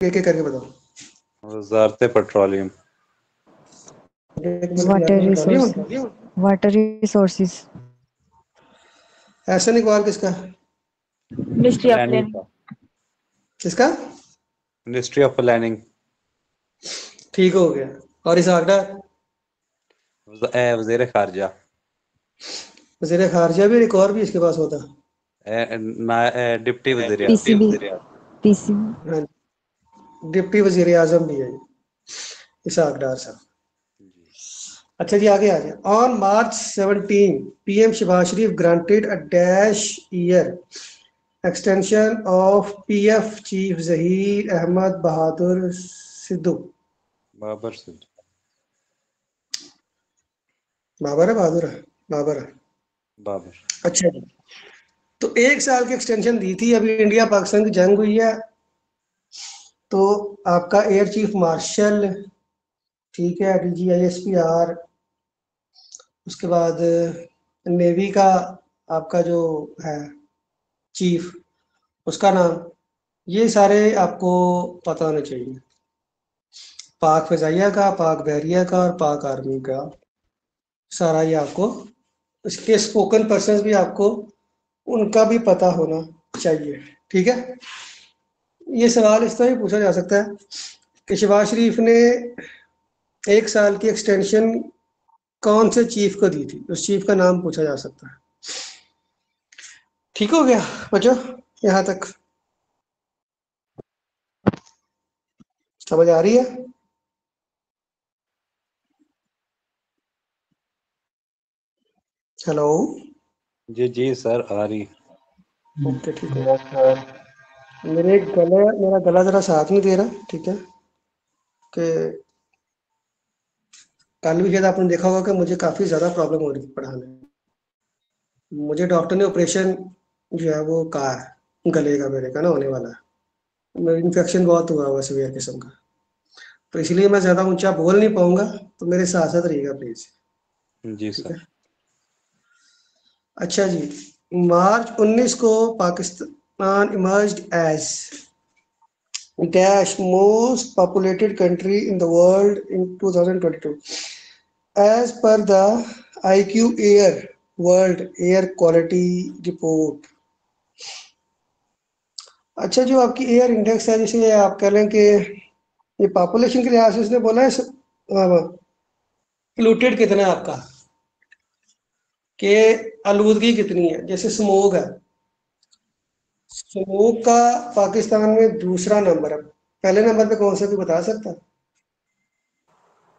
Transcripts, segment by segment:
एक एक करके बताओ। वजारत पेट्रोलियम। एक मिनट वाटर यार, resource, petroleum. Water resources, Ahsan Iqbal किसका? Ministry of planning planning. का। किसका? Ministry of planning. ठीक हो गया। और इसहाक डार? वजीर खारजा। वजीर खारजा भी, एक और भी इसके पास होता। डिप्टी वजीर आजम। PCB, PCB. हाँ, डिप्टी वजीर आजम भी है इसहाक डार साहब। अच्छा जी, आगे आ जाए। On March 17 PM Shahbaz Sharif granted a dash year extension of PF chief Zaheer Ahmed Bahadur Sidhu. Babar Sidhu. Babar है, बहादुर है? बाबर है। बाबर। अच्छा जी, तो 1 साल की एक्सटेंशन दी थी। अभी इंडिया पाकिस्तान की जंग हुई है, तो आपका एयर चीफ मार्शल, ठीक है, DGISPR, उसके बाद नेवी का आपका जो है चीफ, उसका नाम, ये सारे आपको पता होने चाहिए। पाक फिजाइया का, पाक बहरिया का और पाक आर्मी का, सारा ये आपको, इसके स्पोकन पर्सन भी आपको उनका भी पता होना चाहिए। ठीक है। ये सवाल इस तरह भी पूछा जा सकता है कि शहबाज शरीफ ने 1 साल की एक्सटेंशन कौन से चीफ को दी थी, उस चीफ का नाम पूछा जा सकता है। ठीक हो गया बच्चों, यहाँ तक समझ आ रही है? हेलो। जी जी सर, आ रही। ओके, ठीक है। मेरा गला जरा साथ नहीं दे रहा, ठीक है, कि कल भी शायद आपने देखा होगा कि मुझे काफ़ी ज़्यादा प्रॉब्लम हो रही थी पढ़ाने में। मुझे डॉक्टर ने ऑपरेशन जो है वो कहा है, गले का मेरे का ना होने वाला है। मेरा इन्फेक्शन बहुत हुआ हुआ सीवियर किस्म का, तो इसलिए मैं ज़्यादा ऊंचा बोल नहीं पाऊंगा, तो मेरे साथ साथ रहिएगा प्लीज़। जी ठीक सर। है। अच्छा जी, मार्च 19 को Pakistan emerged as dash most populated country in the world in 2022 as per the IQ Air World Air Quality Report। अच्छा, जो आपकी एयर इंडेक्स है, जिसे आप कह लें कि ये पॉपुलेशन के लिहाज से उसने बोला है पोल्यूटेड कितना है आपका, कि आलूदगी कितनी है। जैसे स्मोक है, स्मोक का पाकिस्तान में दूसरा नंबर है, पहले नंबर पे कौन सा, भी बता सकता है?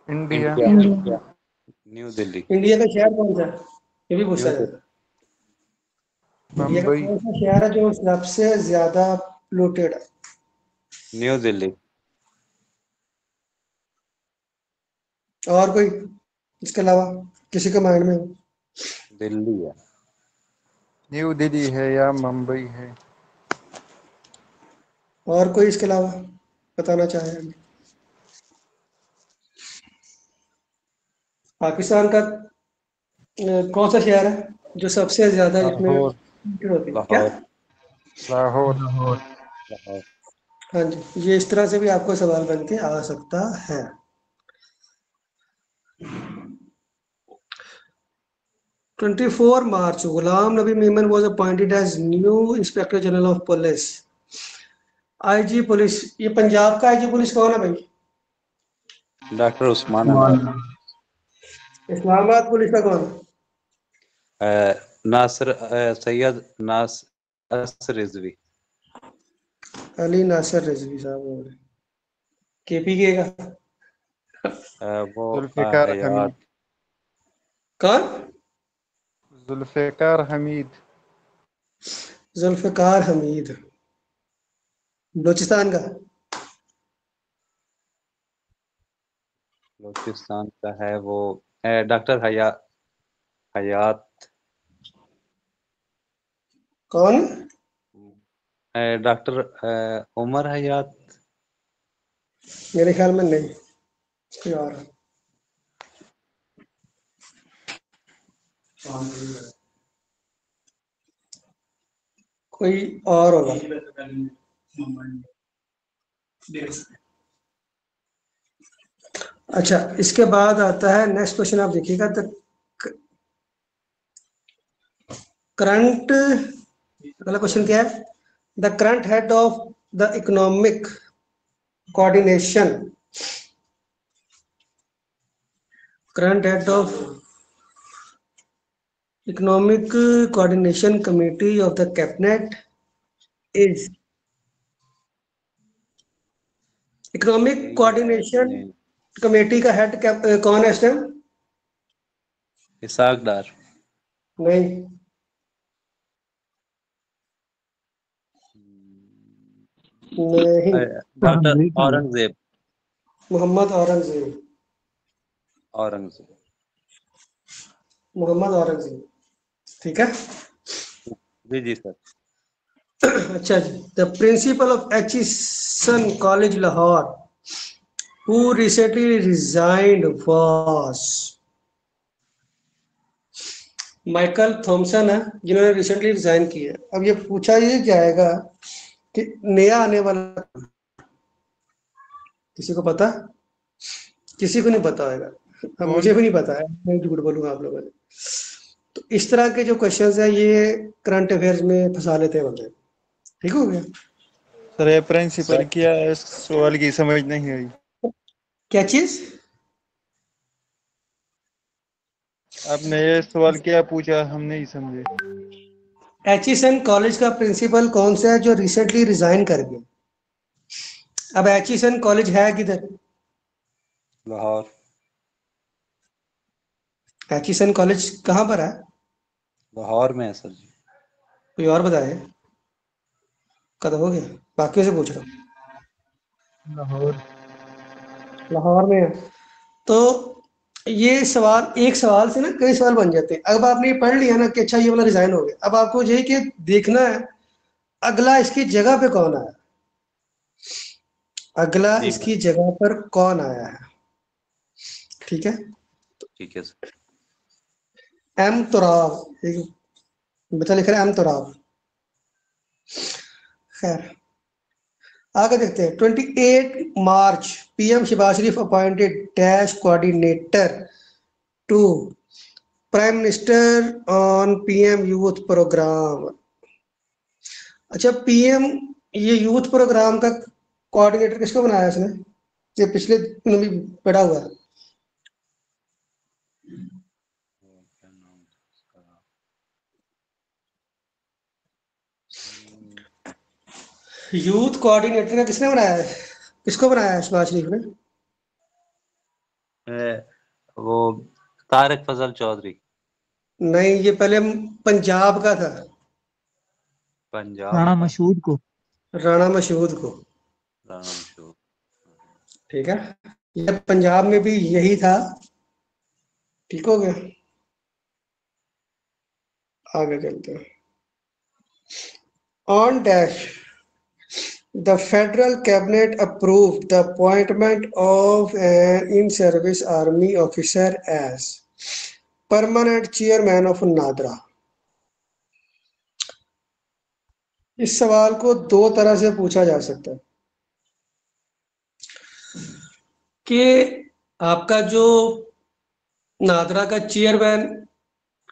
India. India. New Delhi. India का शहर कौन सा है, ये भी पूछा न्यू जाता दिल्ली। है। इंडिया का मुंबई। कौन सा शहर है जो सबसे ज्यादा पोल्यूटेड है? न्यू दिल्ली। और कोई इसके अलावा किसी के माइंड में हो? दिल्ली है। न्यू दिल्ली है या मुंबई है? और कोई इसके अलावा बताना चाहे हमें? पाकिस्तान का कौन सा शहर है जो सबसे ज्यादा जिसमें लाहौर। polluted होती है, क्या? लाहौर। लाहौर। लाहौर। हाँ जी, ये इस तरह से भी आपको सवाल बन के आ सकता है। 24 March Ghulam Nabi Memon was appointed as new inspector general of police. IG police, ये पंजाब का आईजी पुलिस कौन है भाई? डॉक्टर उस्मान अनवर। इस्लामाबाद पुलिस का कौन? नासिर सैयद नासिर रिजवी। अली नासिर रिजवी साहब हो रहे। KPK का वो जुल्फिकार हयात। हमीद। कौन? जुल्फिकार हमीद। जुल्फिकार हमीद, बलूचिस्तान का। बलूचिस्तान का है वो डॉक्टर हयात। कौन? डॉक्टर उमर हयात। मेरे ख्याल में नहीं, कोई और है। कोई और होगा। अच्छा, इसके बाद आता है नेक्स्ट क्वेश्चन, आप देखिएगा। द करंट, अगला क्वेश्चन क्या है? The current head of the economic coordination, current head of economic coordination committee of the cabinet is, economic coordination committee का हेड कौन है इस टाइम? इसाक डार। नहीं, नहीं, डॉक्टर औरंगजेब। मोहम्मद औरंगजेब, औरंगजेब। मोहम्मद औरंगजेब, ठीक है। जी जी सर। अच्छा जी, the principal of Aitchison college Lahore who recently resigned was Michael Thomson है, जिन्होंने रिसेंटली रिजाइन किया। अब ये पूछा ये जाएगा कि नया आने वाला, किसी को पता? किसी को नहीं पता होगा। अब कौन? मुझे भी नहीं पता है, मैं झूठ बोलूंगा आप लोगों ने। तो इस तरह के जो क्वेश्चंस है ये करंट अफेयर्स में फंसा लेते हैं बंदे। ठीक हो गया? सर ये प्रिंसिपल सर क्या है, इस सवाल की समझ नहीं आई। क्या चीज? आपने ये सवाल क्या पूछा, हम नहीं समझे। एचिसन कॉलेज का प्रिंसिपल कौन सा है जो रिसेंटली रिजाइन कर गया? अब एचिसन कॉलेज है किधर? लाहौर। एचिसन कॉलेज कहाँ पर है? लाहौर में है सर जी। कोई और बताए? कद हो गया, बाकियों से पूछ रहा हूँ। लाहौर। लाहौर में है। तो ये सवाल, एक सवाल से ना कई सवाल बन जाते हैं। अब आपने ये पढ़ लिया ना कि अच्छा ये वाला रिजाइन हो गया, अब आपको यही कि देखना है अगला इसकी जगह पे कौन आया, अगला जी इसकी जगह पर कौन आया है। ठीक है। ठीक है सर। एम तुराब, एक बच्चा लिख रहा है एम तुराब। खैर, आगे देखते हैं। 28 March PM Shahbaz Sharif appointed dash coordinator to prime minister on PM youth program. अच्छा, पीएम, ये यूथ प्रोग्राम का कोऑर्डिनेटर किसको बनाया इसने? ये पिछले दिनों भी पड़ा हुआ है। क्या नाम था उसका? यूथ कोऑर्डिनेटर का किसने बनाया है? किसको बनाया है शहबाज शरीफ ने? वो तारिक फजल चौधरी। नहीं, ये पहले पंजाब का था, पंजाब राणा का। मशहूद को। राणा मशहूद को। राणा मशहूद। ठीक है, ये पंजाब में भी यही था। ठीक हो गया, आगे चलते हैं। On dash the federal cabinet approved the appointment of an in-service army officer as permanent chairman of NADRA. इस सवाल को दो तरह से पूछा जा सकता है कि आपका जो नादरा का चेयरमैन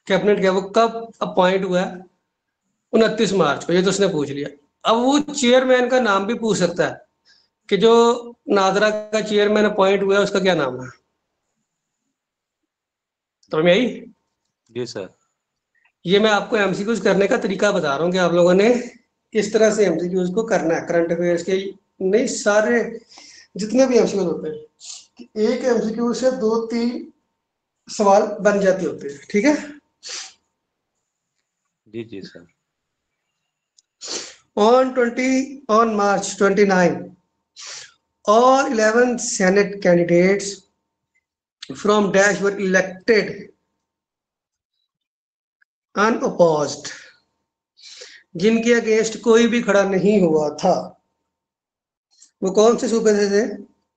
कैबिनेट का वो कब अपॉइंट हुआ है? 29 मार्च को, ये तो उसने पूछ लिया। अब वो चेयरमैन का नाम भी पूछ सकता है कि जो नादरा का चेयरमैन अपॉइंट हुआ है उसका क्या नाम है। तो मैं यही, जी सर। ये मैं आपको एमसीक्यूज करने का तरीका बता रहा हूँ कि आप लोगों ने किस तरह से एमसीक्यूज को करना है। करंट अफेयर्स के नहीं, सारे जितने भी एमसीक्यूज होते हैं कि एक एमसीक्यू से 2-3 सवाल बन जाते होते हैं। ठीक है। जी जी sir. On March 29 all 11 Senate candidates from Dash were elected unopposed, जिनके अगेंस्ट कोई भी खड़ा नहीं हुआ था। वो कौन से सूबे से थे?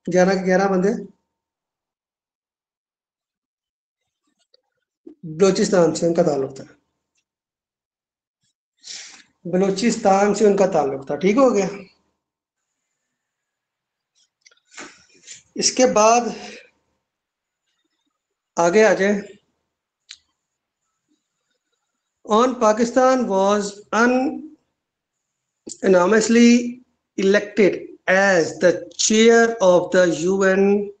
11 के 11 बंदे बलोचिस्तान से उनका ताल्लुक था, बलोचिस्तान से उनका ताल्लुक था। ठीक हो गया। इसके बाद आगे आ जाए। On Pakistan was unanimously elected as the chair of the UN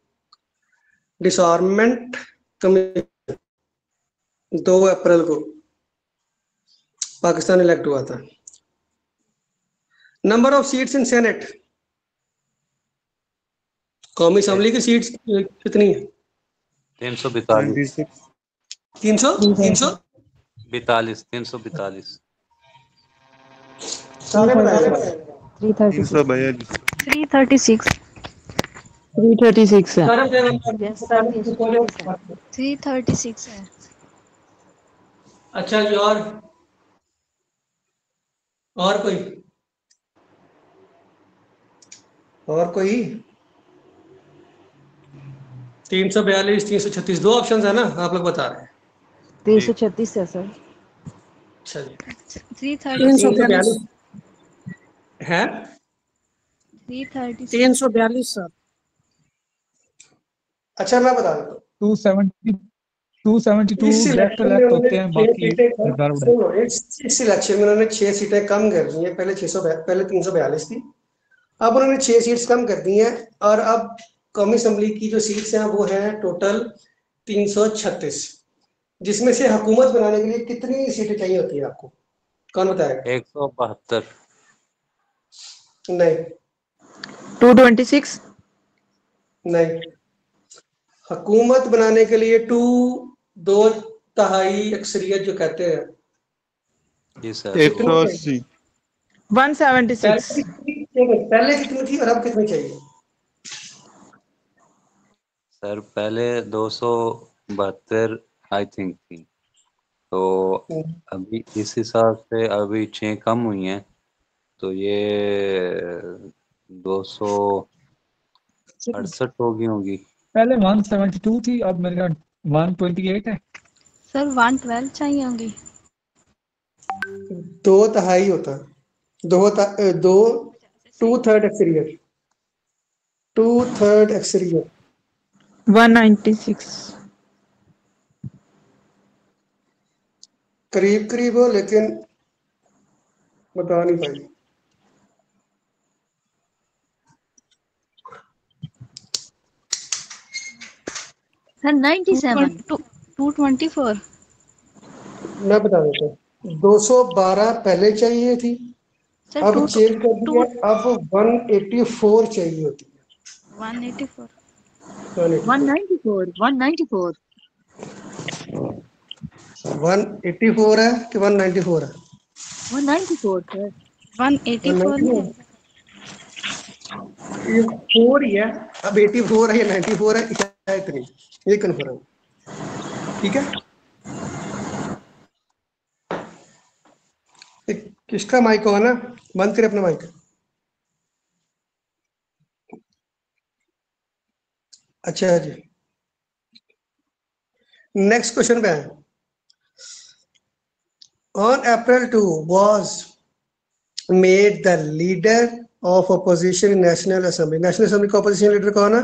Disarmament Commission 2 अप्रैल को पाकिस्तान इलेक्ट हुआ था। Number of seats in senate, कौमी असेंबली की सीट्स कितनी है? 342 300 342 सारे बताए। 336 342 336 है। yes sir 336 है। अच्छा जी, और कोई 342 336 दो ऑप्शन है ना, आप लोग बता रहे हैं। 336 है सर। अच्छा जी, 336 है 336 342 सर। अच्छा मैं बता देता हूँ। 272 लेफ्ट टू लेफ्ट होते हैं, बाकी रिजर्व्ड है। इस इलेक्शन में उन्होंने 6 सीटें कम कर दी हैं। पहले 342 थी, अब उन्होंने 6 सीट्स कम कर दी हैं, और अब कौमी असेंबली की जो सीट्स हैं वो हैं टोटल 336, जिसमें से हुकूमत बनाने के लिए कितनी सीटें चाहिए होती है आपको, कौन बताएगा? 172 नहीं 226 नहीं, हुकूमत बनाने के लिए 2/3 अक्सरियत जो कहते हैं, जी सर। 180 176 पहले कितनी थी और अब कितनी चाहिए? सर पहले 272 आई थिंक थी, तो अभी इस हिसाब से अभी 6 कम हुई हैं, तो ये 268 होगी। पहले 172 थी, अब मेरे ख्याल 128 है। सर 112 चाहिए होंगी। 2/3 होता, 2/3 अक्सरियत, 2/3 अक्सरियत। 196 करीब करीब हो, लेकिन बता नहीं पाई। सर 97 224 मैं बता देता हूँ, 212 पहले चाहिए थी, सर अब चेंज कर दिया, अब 184 चाहिए होती है। 184 194 194 184 है कि 194 है? 194 सर। 184 नहीं है। ये 4 ही है, अब 84 है या 94 है, क्या इतनी, ये कन्फर्म। ठीक है, किसका माइक ऑन है? बंद करें अपना माइक। अच्छा जी, नेक्स्ट क्वेश्चन पे आए। On April 2 was made the leader of opposition in National Assembly. National assembly का ऑपोजिशन लीडर कौन है?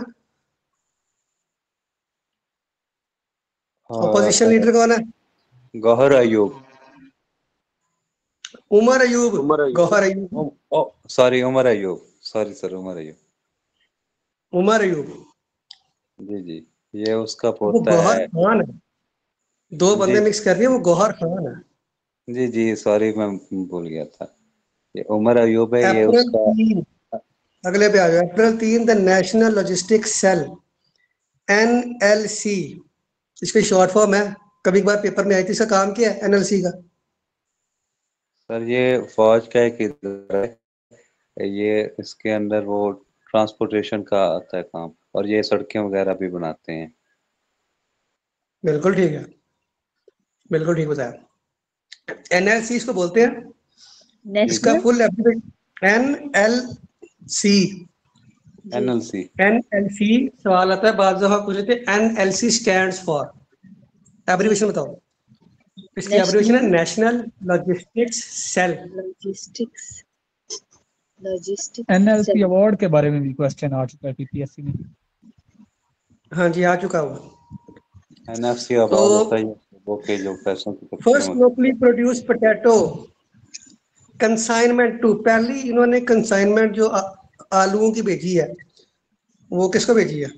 ऑपोजिशन लीडर कौन है? Gohar Ayub. Umar Ayub. Gohar Ayub, sorry Umar Ayub, sorry sir Umar Ayub. Umar Ayub ji जी, ये उसका वो पोता गौहर है। खान है, दो बंदे जी मिक्स कर दिए, वो गौहर खान है। जी जी, सॉरी मैं भूल गया था, ये उमर अयूब है, ये अप्रैल उसका। 3, अगले पे आ जाओ। April 3 the national logistics cell NLC, इसकी शॉर्ट फॉर्म है, कभी बार पेपर में आई थी, इसका काम क्या है NLC का? सर ये फौज का एक इदारा है, ये इसके अंदर वो ट्रांसपोर्टेशन का आता है काम, और ये सड़कें वगैरह भी बनाते हैं। बिल्कुल ठीक है, बिल्कुल ठीक बताया। NLC इसको बोलते हैं, इसका national full NLC। NLC। NLC सवाल आता है बाद दफा पूछ लेते, NLC स्टैंड्स फॉर, एब्रिविएशन बताओ। इसकी एब्रिविएशन है national logistics cell. Logistics NLC award के बारे में भी क्वेश्चन आ चुका है पीपीएससी में। हाँ जी, आ चुका हूँ। एनएफसी तो आवाज होता है वो के जो पैसों की तकसीम फर्स्ट होती locally produce potato consignment to, पहली इन्होंने कंसाइनमेंट जो आलूओं की भेजी है वो किसको भेजी है?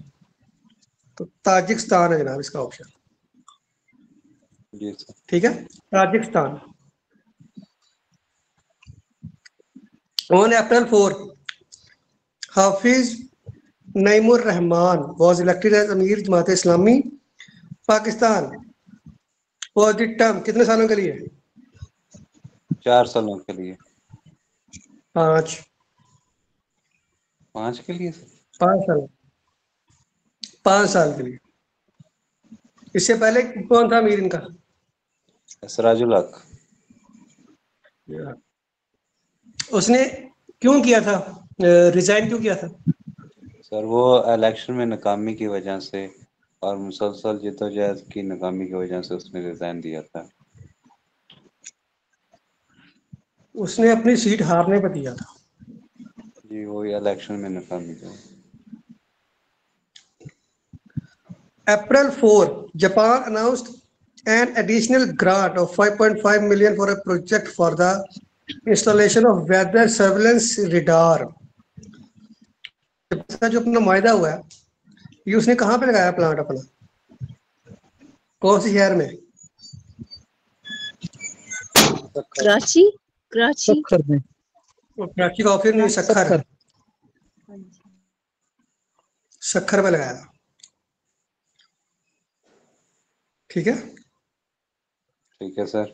तो ताजिकिस्तान है जनाब इसका ऑप्शन। है। जी सर। ठीक है, Tajikistan. On April 4, Hafiz Naeemur Rahman was elected as Ameer Jamaat Islami Pakistan for the term, कितने सालों के लिए? 4 सालों के लिए। 5। 5 के लिए सर। 5 साल, 5 साल के लिए। इससे पहले कौन था अमीर इनका? सिराजुल हक। उसने क्यों किया था, रिजाइन क्यों किया था? सर वो इलेक्शन में नाकामी की वजह से और मुसलसल जद्दोजहद की नाकामी की वजह से उसने रिजाइन दिया था। उसने अपनी सीट हारने पर दिया था। जी वही इलेक्शन में नाकामी की। April 4, Japan announced an additional grant of 5.5 million for a project for the installation of weather surveillance radar। जो अपना मायदा हुआ है ये उसने कहाँ पे लगाया प्लांट अपना, कौन से शहर में? कराची कराची सखर में। वो कराची का ऑफिस नहीं, सखर, सखर। सखर में लगाया। ठीक है, ठीक है सर।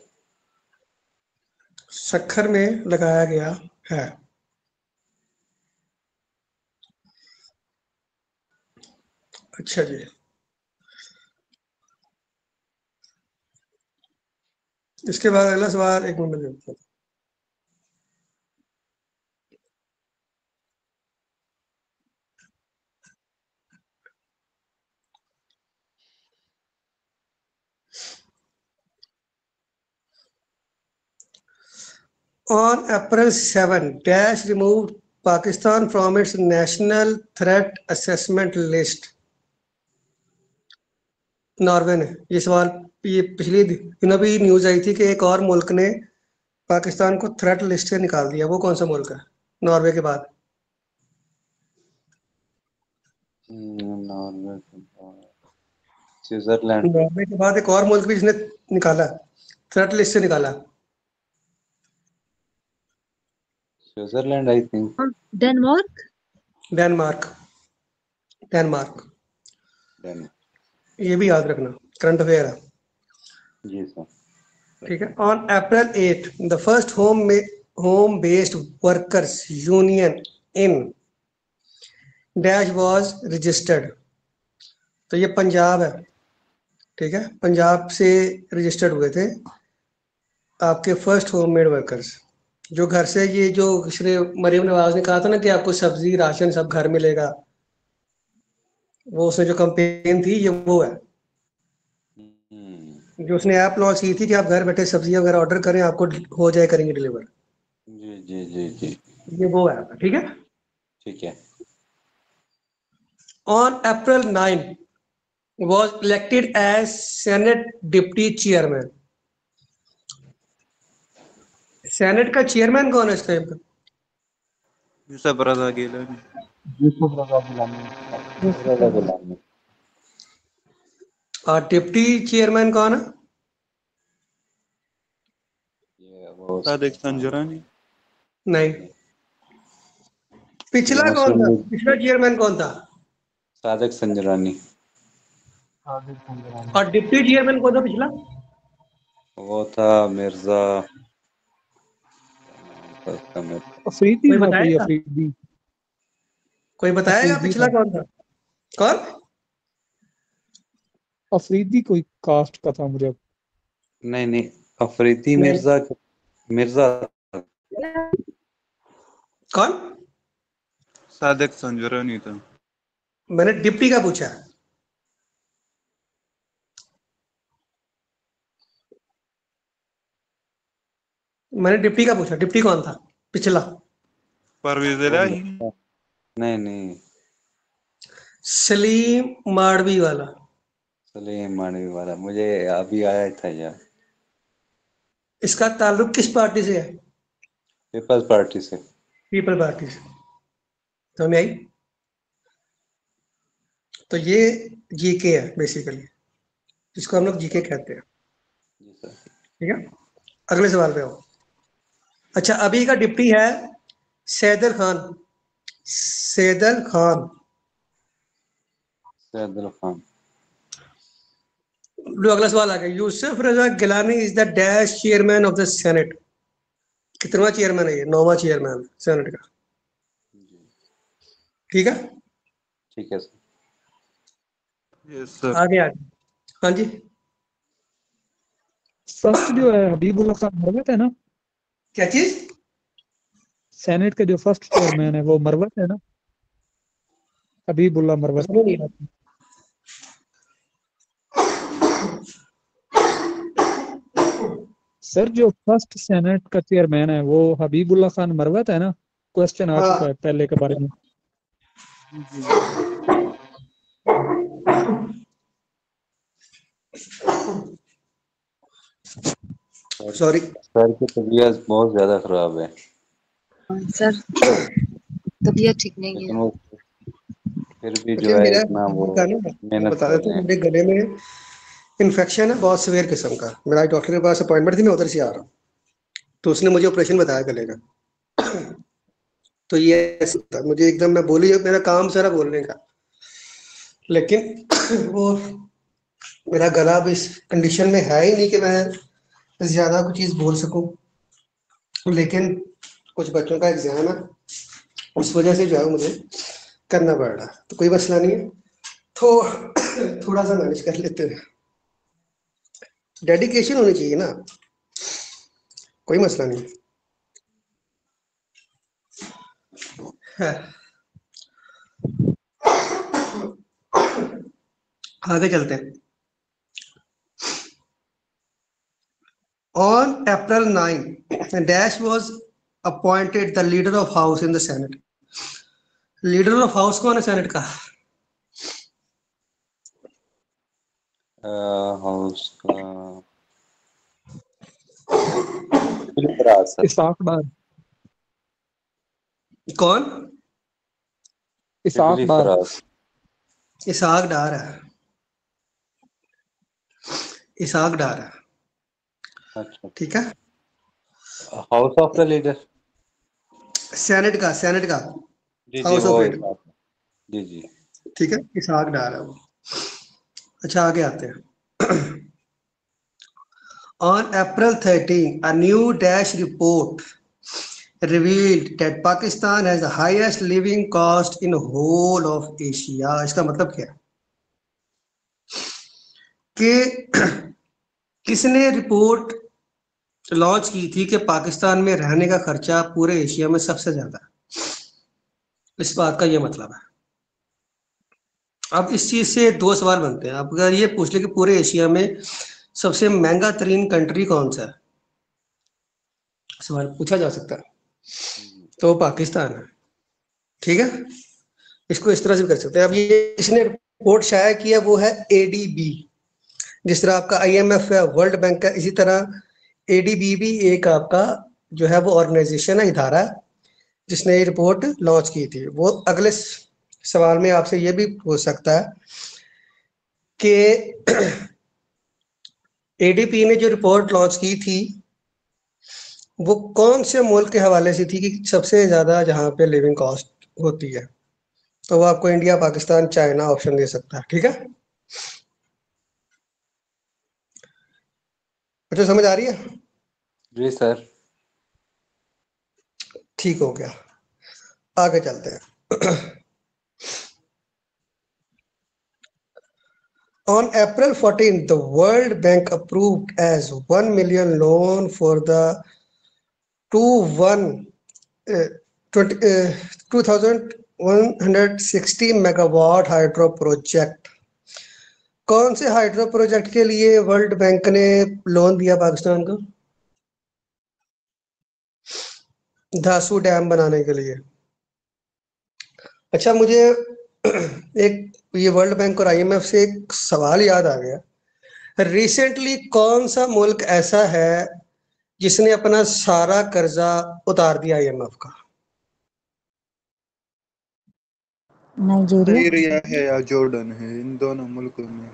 सखर में लगाया गया है। अच्छा जी, इसके बाद अगला सवाल, एक minute. On April 7, Daesh removed Pakistan from its national threat assessment list। Norway ने, ये सवाल ये पिछले दिनों भी न्यूज आई थी कि एक और मुल्क ने पाकिस्तान को थ्रेट लिस्ट से निकाल दिया। वो कौन सा मुल्क है नॉर्वे के बाद? नॉर्वे के बाद स्विट्जरलैंड। नॉर्वे के बाद एक और मुल्क भी जिसने निकाला, थ्रेट लिस्ट से निकाला। Switzerland I think. Denmark Denmark, Denmark, डेन। ये भी याद रखना, करंट अफेयर है। जी सर। ठीक है। On April 8, the first home based workers union in dash was registered. तो ये पंजाब है। ठीक है, पंजाब से रजिस्टर्ड हुए थे आपके फर्स्ट होम मेड वर्कर्स, जो घर से, ये जो श्री मरियम नवाज ने कहा था ना कि आपको सब्जी राशन सब घर मिलेगा, वो उसने जो कंपेन थी ये वो है, जो उसने ऐप लॉन्च की थी कि आप घर बैठे सब्जियां वगैरह ऑर्डर करें, आपको हो जाए करेंगे डिलीवर। जी जी जी जी। ये वो है। ठीक है। ठीक है। On April 9 was elected as Senate Deputy Chairman। Senate का चेयरमैन कौन है इस टाइम पर? यूसुफ रजा गिलानी। यूसुफ रजा गिलानी। रजा गुलामी। और डिप्टी चेयरमैन कौन है? ये वो सादिक संजरानी। नहीं। पिछला ये कौन मुस्लिम था, लीग। पिछला चेयरमैन कौन था? सादिक संजरानी। सादिक संजरानी। और डिप्टी चेयरमैन कौन था पिछला? वो था मिर्जा, उसका अफरीदी कोई था कोई, बताएगा? अफरीदी। कोई बताएगा अफरीदी पिछला था। कौन था? कौन? अफरीदी कोई कास्ट का था मुझे। नहीं नहीं, अफरीदी नहीं। मिर्जा। मिर्जा। कौन? सादिक संजरानी था। मैंने डिप्टी का पूछा। मैंने डिप्टी का पूछा, डिप्टी कौन था पिछला? परवेज वो इलाही। नहीं नहीं। सलीम माड़वी वाला। सलीम मानवी वाला मुझे अभी आया था यार। इसका ताल्लुक किस पार्टी से है? पीपल्स पार्टी से। पीपल पार्टी से। समझ में आई? तो ये जीके है बेसिकली, जिसको हम लोग जीके कहते हैं। जी सर। ठीक है, अगले सवाल पे आओ। अच्छा, अभी का डिप्टी है सैदल खान। सैदल खान। सैदुल खान। लो अगला सवाल आ गया। Yousuf Raza Gilani is the dash chairman of the senate. कितवा चेयरमैन है ये? 9वां चेयरमैन सेनेट का। ठीक है, ठीक है सर। Yes, sir. आगे आगे। हाँ जी, फर्स्ट जो है हबीबुल्ला खान मरवत है ना, क्या चीज? सेनेट के जो फर्स्ट चेयरमैन है वो मरवत है ना, हबीबुल्ला मरवत। समझ नहीं आती। सर जो फर्स्ट सेनेट का चेयरमैन है वो हबीबुल्ला खान मरवत है ना। क्वेश्चन आ चुका हाँ, है पहले के बारे में। सॉरी। सर की तबीयत बहुत ज्यादा खराब है। सर तबीयत ठीक नहीं लेकिन है। वो फिर भी जो अच्छा, है मेरा इतना वो का ना, मैं मेहनत बता कर देता रहे हूँ, हैं। मेरे गले में इन्फेक्शन है बहुत सीवियर किस्म का। मेरा डॉक्टर के पास अपॉइंटमेंट थी, मैं उधर से आ रहा हूँ। तो उसने मुझे ऑपरेशन बताया गले का। तो ये ऐसा था, मुझे एकदम, मैं बोली, मेरा काम सारा बोलने का, लेकिन वो मेरा गला अब इस कंडीशन में है ही नहीं कि मैं ज्यादा कुछ चीज बोल सकूं। लेकिन कुछ बच्चों का एग्जाम है, उस वजह से जो है मुझे करना पड़ रहा है। तो कोई मसला नहीं है, तो थोड़ा सा मैनेज कर लेते हैं। डेडिकेशन होनी चाहिए ना, कोई मसला नहीं है। आगे चलते हैं। On April 9, Dash was appointed the leader of House in the Senate. Leader of house कौन है सेनेट का? हाउस का जुबली फराज सर। इसाक डार। कौन? इसाक जुबली डार। फराज। इसाक डार है। इसाक डार है। अच्छा। ठीक है, house of the leader. Senate का, सेनेट का, जी जी हाउस वो ऑफ लीडर। हिसाब। जी जी। ठीक है, इसाक डार है वो। अच्छा, आगे आते हैं। On April 13, a new Dash report revealed that Pakistan has the highest living cost in whole of Asia. इसका मतलब क्या है कि किसने रिपोर्ट लॉन्च की थी कि पाकिस्तान में रहने का खर्चा पूरे एशिया में सबसे ज्यादा है? इस बात का ये मतलब है। अब इस चीज से दो सवाल बनते हैं। आप अगर ये पूछ ले कि पूरे एशिया में सबसे महंगा तरीन कंट्री कौन सा है, सवाल पूछा जा सकता है, तो पाकिस्तान है। ठीक है, इसको इस तरह से भी कर सकते हैं। अब ये इसने रिपोर्ट शाया किया वो है एडीबी। जिस तरह आपका आईएमएफ है, वर्ल्ड बैंक है, इसी तरह एडीबी भी एक आपका जो है वो ऑर्गेनाइजेशन है, इदारा है, जिसने ये रिपोर्ट लॉन्च की थी। वो अगले सवाल में आपसे ये भी पूछ सकता है कि एडीपी ने जो रिपोर्ट लॉन्च की थी वो कौन से मुल्क के हवाले से थी कि सबसे ज्यादा जहां पे लिविंग कॉस्ट होती है? तो वो आपको इंडिया, पाकिस्तान, चाइना ऑप्शन दे सकता है। ठीक है, अच्छा समझ आ रही है? जी सर। ठीक हो गया, आगे चलते हैं। On April 14, the World Bank approved as 1 million loan for the 21 uh, 2160 megawatt hydro project। कौन से हाइड्रो प्रोजेक्ट के लिए वर्ल्ड बैंक ने लोन दिया पाकिस्तान को? धासू डैम बनाने के लिए। अच्छा, मुझे एक ये वर्ल्ड बैंक और आईएमएफ से एक सवाल याद आ गया। रिसेंटली कौन सा मुल्क ऐसा है जिसने अपना सारा कर्जा उतार दिया आईएमएफ का? नाइजीरिया। नाइजीरिया है या जॉर्डन है, इन दोनों मुल्कों में।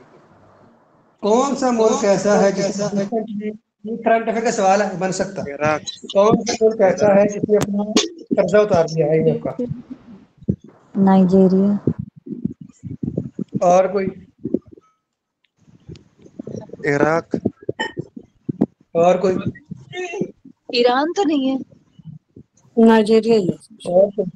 कौन सा मुल्क ऐसा है जिसने रिसेंटली, ये करंट अफेयर का सवाल है, बन सकता है। इराक। कौन सा मुल्क ऐसा है जिसने अपना कर्जा उतार दिया आईएमएफ का? नाइजीरिया। और कोई? इराक। और कोई? ईरान तो नहीं है। नाइजीरिया ही है। और कोई?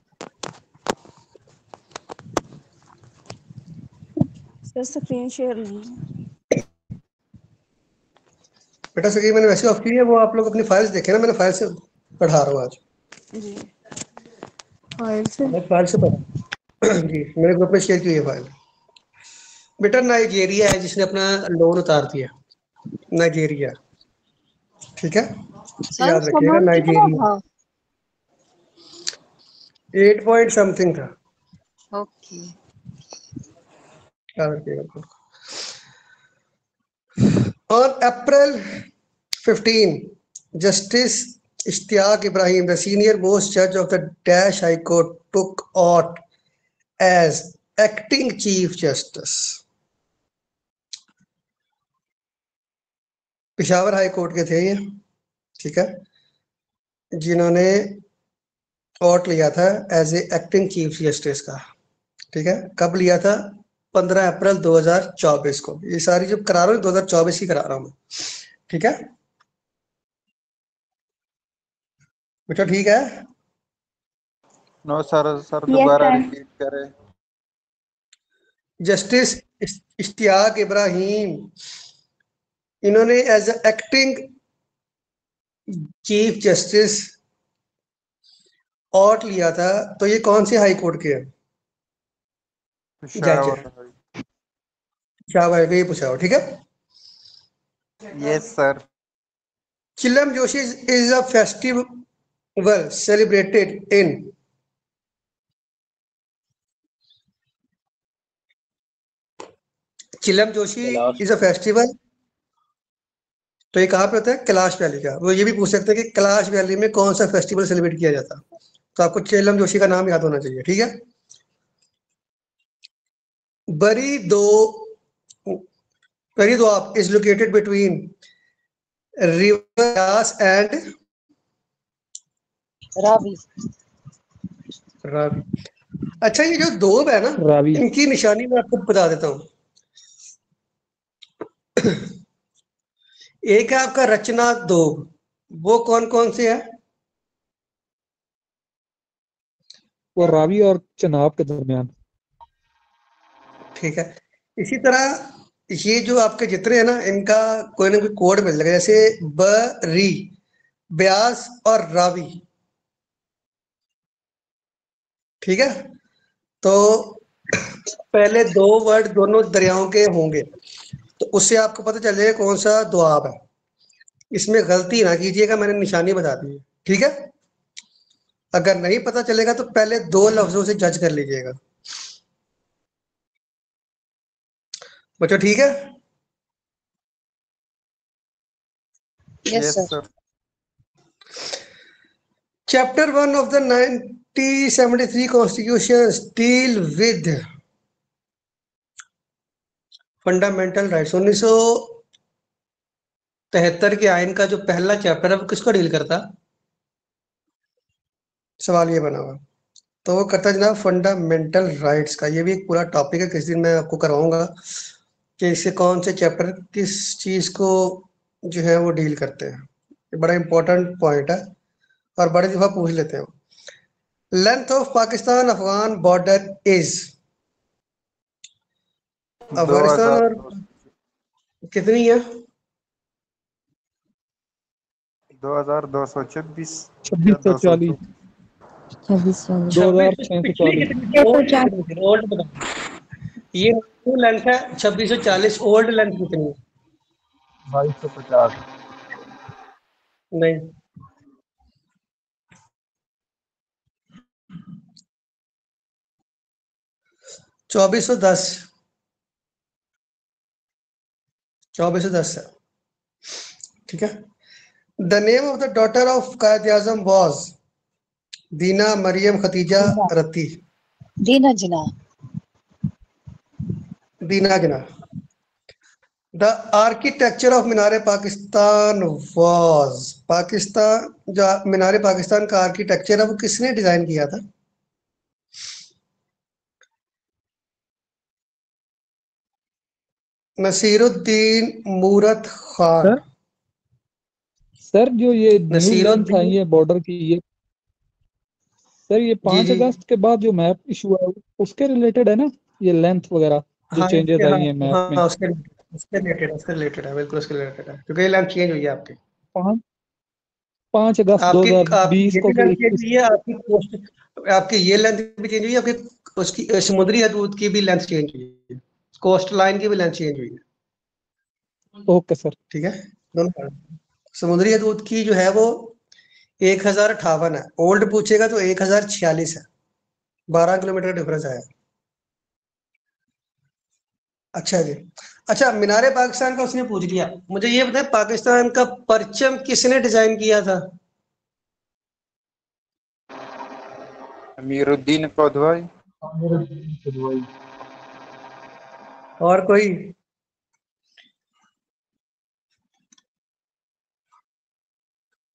सर स्क्रीन शेयर नहीं है। बेटा सही मैंने वैसे ऑफ की है, वो आप लोग अपनी फाइल्स देखें ना, मैंने फाइल से पढ़ा रहा हूँ आज। जी फाइल से। मैं फाइल से पढ़ा जी, मेरे ग्रुप में शेयर की हुई है फाइल। बेटा नाइजीरिया है जिसने अपना लोन उतार दिया, नाइजीरिया। ठीक है, सर याद उसका रखिएगा लोन कितना नाइजीरिया। था? 8 पॉइंट समथिंग था, ओके। याद रखिएगा। On April 15, Justice Ishtiaq Ibrahim, the senior most judge of the Dash High Court, took oath as acting Chief Justice. Peshawar high court के थे ये, ठीक है, जिन्होंने ओट लिया था as a acting chief justice का। ठीक है, कब लिया था? 15 अप्रैल 2024 को। ये सारी जो करा रहा हूँ 2024 की करा रहा हूँ, ठीक है बेटा? ठीक है, नो सर, दोबारा रिपीट करें। जस्टिस इश्तियाक इब्राहिम, इन्होंने एज एक्टिंग चीफ जस्टिस ओट लिया था। तो ये कौन से हाई कोर्ट के हैं? जज है, क्या भाई ये पूछा हो, ठीक है। Yes sir. Chilam Joshi is a festival celebrated in, Chilam Joshi is a festival, तो ये कहाँ पे होता है? कैलाश वैली का। वो ये भी पूछ सकते हैं कि कैलाश वैली में कौन सा फेस्टिवल सेलिब्रेट किया जाता, तो आपको चिलम जोशी का नाम याद होना चाहिए, ठीक है। बरी दो Peridwap is located between River Yas and Ravi. Ravi. अच्छा, ये जो दोब है ना, रावी। इनकी निशानी मैं आपको बता देता हूँ। एक है आपका रचना दोब, वो कौन कौन से है? वो रावी और चनाब के दरमियान। ठीक है, इसी तरह ये जो आपके जितने हैं ना, इनका कोई ना कोई कोड मिल जाएगा, जैसे बरी, ब्यास और रावी, ठीक है। तो पहले दो वर्ड दोनों दरियाओं के होंगे, तो उससे आपको पता चल जाएगा कौन सा दोआब है। इसमें गलती ना कीजिएगा, मैंने निशानी बता दी है, ठीक है। अगर नहीं पता चलेगा तो पहले दो लफ्जों से जज कर लीजिएगा बच्चों, ठीक है। Yes sir. Chapter 1 of the 1973 constitution deal with fundamental rights. 1973 के आइन का जो पहला चैप्टर है वो किसको डील करता? सवाल ये बना हुआ, तो वो करता जनाब फंडामेंटल राइट्स का। ये भी एक पूरा टॉपिक है, किस दिन मैं आपको करवाऊंगा कि इससे कौन से चैप्टर किस चीज को जो है वो डील करते हैं। ये बड़ा इंपॉर्टेंट पॉइंट है और बड़े दफा पूछ लेते हैं। Length of Pakistan Afghan border is, Afghanistan और 2226। कितनी है? 2226 या 2640। 26 2640। ओल्ड बता, ये न्यू लेंथ है 2640। ओल्ड लेंथ कितनी है? 2250। नहीं, 2410 2410 है, ठीक है। The name of the daughter of Quaid Azam was Dina Maryam Khatija Dina. Ratti. Dina Jinnah. Dina Jinnah. The architecture of Minar Pakistan was, Pakistan जो मीनार पाकिस्तान का आर्किटेक्चर है वो किसने डिजाइन किया था? नसीरुद्दीन मूरत खान। सर सर जो ये न्यू लेंथ नसीरुद्दीन आई है बॉर्डर की, ये सर ये जी 5 जी अगस्त के बाद जो मैप इशू है उसके रिलेटेड है ना, ये लेंथ वगैरह जो हाँ चेंजेस हाँ आई हैं मैप में। हाँ उसके रिलेटेड है, बिल्कुल उसके रिलेटेड है, क्योंकि ये लेंथ चेंज हुई है आपकी। 5 अगस्त आपकी 2020 ये को भी लेंथ चेंज इस हुई है, आपकी कोस्ट, आपकी ये लेंथ भी चेंज हुई है, आपकी उसकी समुद्री हदूद की भी लेंथ चेंज हुई है, कोस्ट लाइन की भी लेंथ चेंज हुई है, ओके सर। ठीक है। दोनों समुद्री हदूद की जो है वो 1058 है, ओल्ड पूछेगा तो 1046 है, 12 किलोमीटर डिफरेंस आया। अच्छा जी। अच्छा, मीनारे पाकिस्तान का उसने पूछ लिया, मुझे ये बताए पाकिस्तान का परचम किसने डिजाइन किया था? अमीरुद्दीन कोदवाई। और कोई?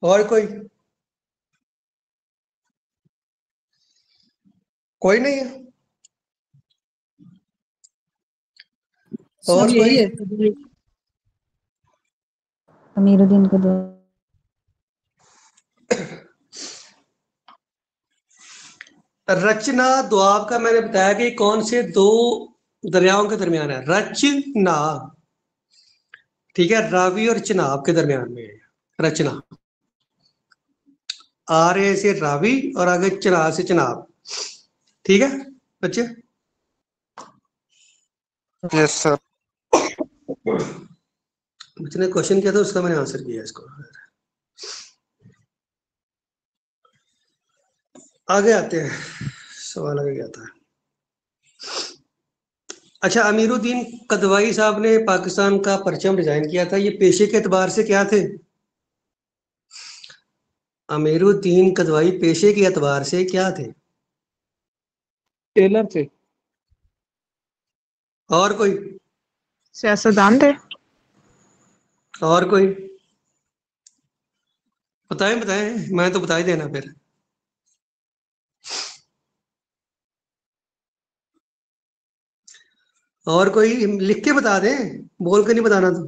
और कोई नहीं है? और सब कोई? यही है। अमीरुद्दीन को दो। रचना दोआब का मैंने बताया कि कौन से दो दरियाओं के दरमियान है, रचना, ठीक है, रावी और चिनाब के दरमियान में है रचना। आ रहे से रावी और आगे चिनाब से चिनाब, ठीक है बच्चे। Yes sir. बच्चे ने क्वेश्चन किया था, उसका मैंने आंसर किया इसको। आगे आते हैं, सवाल आगे क्या था। अच्छा, अमीरुद्दीन कदवाई साहब ने पाकिस्तान का परचम डिजाइन किया था, ये पेशे के एतबार से क्या थे? अमीरुद्दीन कदवाई पेशे के एतबार से क्या थे? टेलर थे। और कोई? सियासतदान थे। और कोई? बताएं बताएं, मैं तो बता ही देना फिर। और कोई लिख के बता दें, बोल के नहीं बताना तो।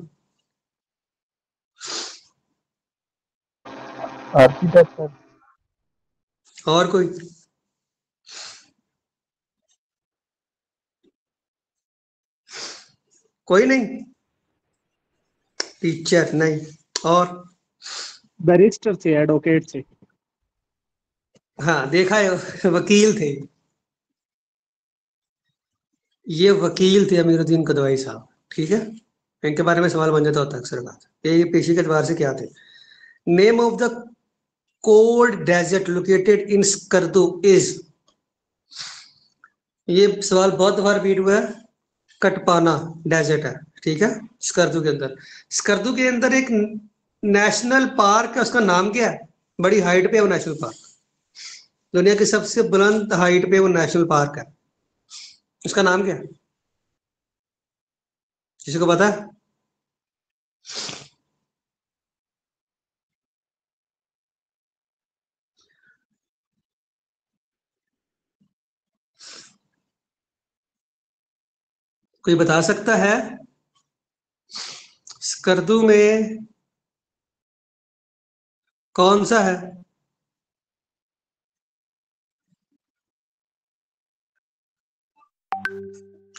आर्किटेक्चर। और कोई? कोई नहीं? टीचर नहीं? और? बैरिस्टर थे, एडवोकेट थे। हाँ देखा है, वकील थे, ये वकील थे अमीरुद्दीन कदवाई साहब, ठीक है। इनके बारे में सवाल बन जाता होता है अक्सर बात, ये पेशी के एतबार से क्या थे। Name of the cold desert located in Skardu is, ये सवाल बहुत बार रिपीट हुआ है। कटपाना डेजर्ट है, ठीक है, स्कर्दू के अंदर। स्कर्दू के अंदर एक नेशनल पार्क है, उसका नाम क्या है? बड़ी हाइट पे है वो नेशनल पार्क, दुनिया की सबसे बुलंद हाइट पे वो नेशनल पार्क है, उसका नाम क्या है? किसी को पता है? कोई बता सकता है? स्कर्दू में कौन सा है?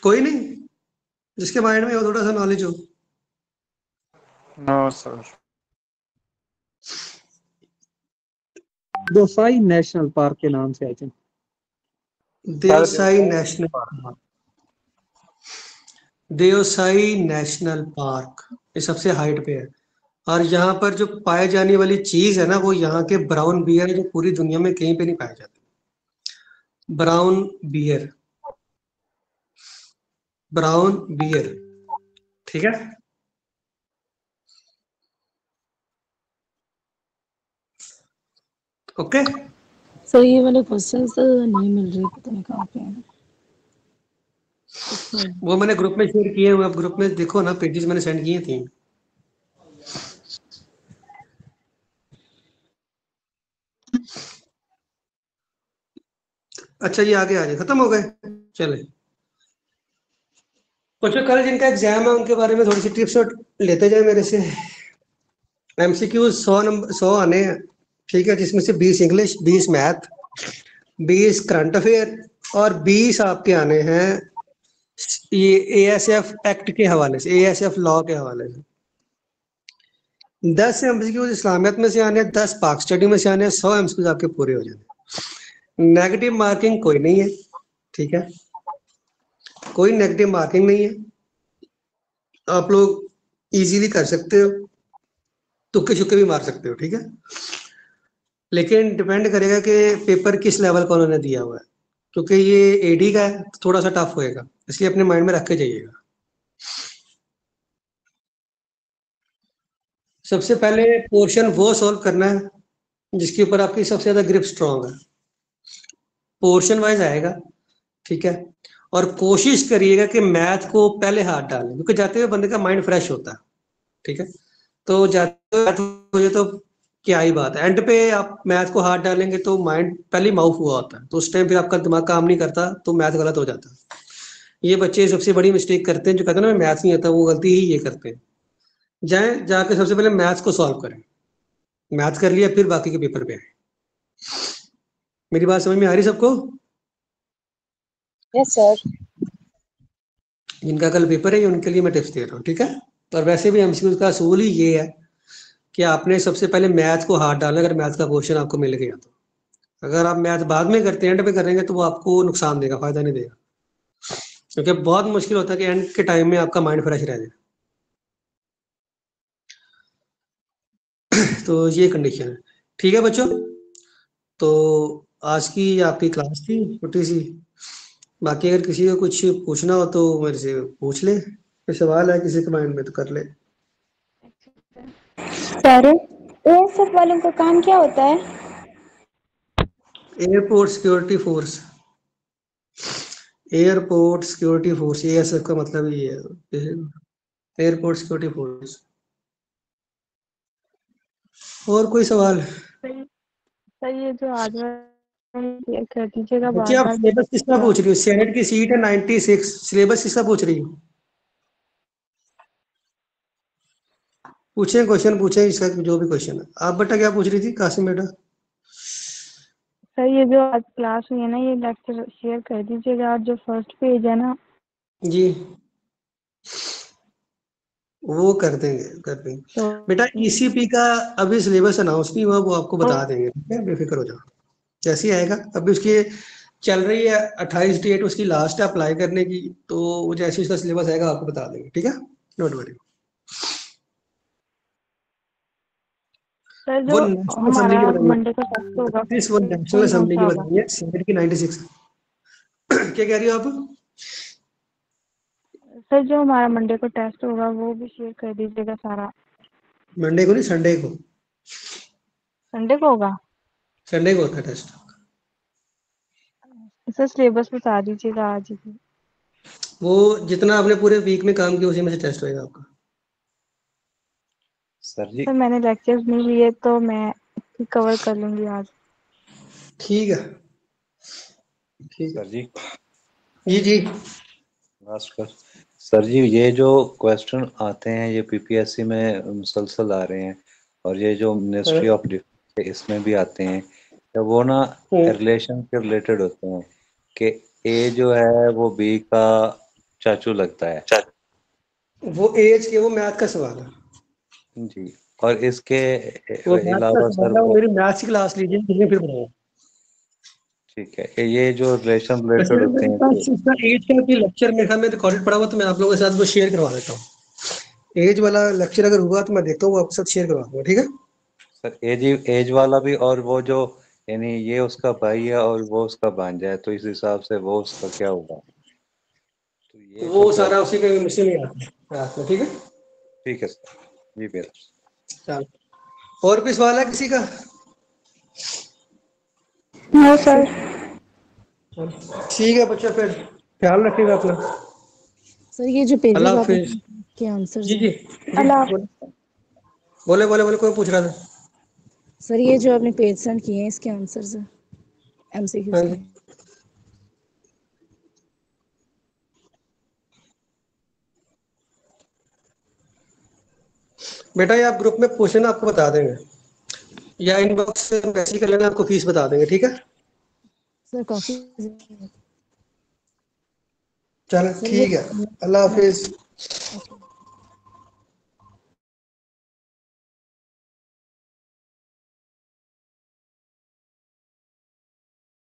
कोई नहीं जिसके माइंड में वो थोड़ा सा नॉलेज हो? No sir. Deosai national park के नाम से I think. Deosai national park, Deosai national park ये सबसे हाइट पे है, और यहाँ पर जो पाए जाने वाली चीज है ना, वो यहाँ के ब्राउन बियर है, जो पूरी दुनिया में कहीं पे नहीं पाए जाते। ब्राउन बियर, ब्राउन बियर, ठीक है। ओके, सर ये वाले क्वेश्चंस नहीं मिल रहे, पता नहीं कहाँ पे हैं। वो मैंने ग्रुप में शेयर किए हुए, आप ग्रुप में देखो ना, पेजेस मैंने सेंड किए थे। अच्छा ये आगे आ जाए, खत्म हो गए, चले। कुछ कल जिनका एग्जाम है उनके बारे में थोड़ी सी टिप्स लेते जाए मेरे से। एमसीक्यू 100 नंबर 100 आने हैं, ठीक है, जिसमें से 20 इंग्लिश, 20 मैथ, 20 करंट अफेयर और 20 आपके आने हैं ये एएसएफ एक्ट के हवाले से, एएसएफ लॉ के हवाले से। 10 एमसीक्यू इस्लामियत में से आने हैं, 10 पाक स्टडी में से आने हैं, 100 एमसीक्यू आपके पूरे हो जाने। नेगेटिव मार्किंग कोई नहीं है, ठीक है, कोई नेगेटिव मार्किंग नहीं है, आप लोग इजीली कर सकते हो, तुक्के छुक्के भी मार सकते हो, ठीक है। लेकिन डिपेंड करेगा कि पेपर किस लेवल का उन्होंने दिया हुआ है, क्योंकि ये एडी का है तो थोड़ा सा टफ होएगा, इसलिए अपने माइंड में रख के जाइएगा। सबसे पहले पोर्शन वो सॉल्व करना है जिसके ऊपर आपकी सबसे ज्यादा ग्रिप स्ट्रांग है, पोर्शन वाइज आएगा, ठीक है। और कोशिश करिएगा कि मैथ को पहले हाथ डालें, क्योंकि जाते हुए बंदे का माइंड फ्रेश होता है, ठीक है। तो जाते हुए मैथ हो जाए तो क्या ही बात है, एंड पे आप मैथ को हाथ डालेंगे तो माइंड पहले माउफ हुआ होता है, तो उस टाइम फिर आपका दिमाग काम नहीं करता, तो मैथ गलत हो जाता है। ये बच्चे सबसे बड़ी मिस्टेक करते हैं, जो कहते हैं ना मैथ नहीं आता, वो गलती ही ये करते हैं। जाए जाके सबसे पहले मैथ्स को सॉल्व करें, मैथ कर लिया फिर बाकी के पेपर पे आए। मेरी बात समझ में आ रही सबको? Yes sir. जिनका कल पेपर है उनके लिए मैं टिप्स दे रहा हूँ, ठीक है। और वैसे भी एमसीक्यू का असूल ही ये है कि आपने सबसे पहले मैथ को हाथ डालना, अगर मैथ का क्वेश्चन आपको मिल गया तो। अगर आप मैथ बाद में करते हैं, एंड पे करेंगे, तो वो आपको नुकसान देगा, फायदा नहीं देगा, क्योंकि बहुत मुश्किल होता है कि एंड के टाइम में आपका माइंड फ्रेश रह जाए। तो ये कंडीशन है, ठीक है बच्चों। तो आज की आपकी क्लास थी छोटी सी, बाकी अगर किसी को कुछ पूछना हो तो मेरे से पूछ ले, कोई सवाल है किसी के माइंड में तो कर ले। सर एएसएफ वालों का काम क्या होता है? Airport security force, airport security force, ASF का मतलब ये है, एयरपोर्ट सिक्योरिटी फोर्स। और कोई सवाल? सर ये जो आज कर दीजिएगा बच्चे बार आप बार। सिलेबस किसका पूछ रही हो? सेनेट की सीट है 96, सिलेबस किसका पूछ रही हो? पूछे क्वेश्चन, पूछे इसका जो भी क्वेश्चन है। आप बेटा क्या पूछ रही थी कासिम बेटा? सर ये जो आज क्लास हुई है ना, ये लेक्चर शेयर कर दीजिएगा, और जो फर्स्ट पेज है ना। जी वो कर देंगे, कर देंगे तो बेटा। ईसीपी का अभी सिलेबस अनाउंस नहीं हुआ, वो आपको बता देंगे, ठीक है, बेफिक्र हो जाओ। जैसे ही आएगा, अभी उसकी चल रही है 28 डेट उसकी लास्ट है अप्लाई करने की, तो वो जैसे उसका सिलेबस आएगा आपको बता देंगे, ठीक है, डोंट वरी। सर वो जो नेशनल असेंबली की हमारा बताइए, मंडे को टेस्ट होगा वो नेशनल कौन कौन असेंबली सा की होगा? बताइए, सेनेट की 96। क्या कह रही हो आप? सर जो हमारा मंडे को टेस्ट होगा वो भी शेयर कर दीजिएगा सारा। मंडे को नहीं, संडे को। संडे को होगा? संडे को होता है टेस्ट। सर सिलेबस बता दीजिएगा आज ही। वो जितना आपने पूरे वीक में काम किया उसी में से टेस्ट होएगा आपका। सर जी सर मैंने लेक्चर्स नहीं लिए तो मैं कवर कर लूंगी आज। ठीक है, ठीक है सर जी जी जी। लास्ट कर सर जी, ये जो क्वेश्चन आते हैं ये पीपीएससी में मुसलसल आ रहे हैं, और ये जो मिनिस्ट्री ऑफ डिफेंस है इसमें भी आते हैं, तो वो ना रिलेशन के रिलेटेड होते हैं कि ए जो है वो बी का चाचू लगता है वो एज के, वो मैथ का सवाल है, जी, और इसके वो मैथ का अलावा सर सवाल है, वो वो मेरी मैथ्स की क्लास लीजिए, फिर बताऊँ। ठीक है, ये जो रिलेशन वैसे रिलेटेड होते मेरे हैं पास इसका एज का भी लेक्चर मेरे ख्याल में रिकॉर्डेड पड़ा हुआ, तो मैं आप लोगों के साथ वो शेयर करवा देता हूँ। एज वाला लेक्चर अगर हुआ तो मैं देखता हूँ, वो आपके साथ शेयर करवा दूंगा, ठीक है। सर एज वाला भी, और वो जो यानी ये उसका भाई है और वो उसका भांजा है, तो इस हिसाब से वो उसका क्या होगा? तो ये वो कुछ सारा उसी के मिशन में आता है रात में, ठीक है। ठीक है सर जी फिर। चलो, और भी सवाल है किसी का? No sir. ठीक है बच्चा, फिर ख्याल रखिएगा अपना। सर ये जो पेज अल्लाह आपने हाफिज। के आंसर्स जी हैं, जी जी, अल्लाह। बोले बोले बोले, कोई पूछ रहा था। सर ये जो आपने पेज सेंड किए हैं इसके आंसर्स हैं एमसीक्यूज हाँ के। जी। बेटा ये आप ग्रुप में पूछना, आपको बता देंगे, या इनबॉक्स से मैसेज कर लेना, आपको फीस बता देंगे, ठीक है। सर काफी चलो सर वो ठीक है, अल्लाह हाफिज। ओके।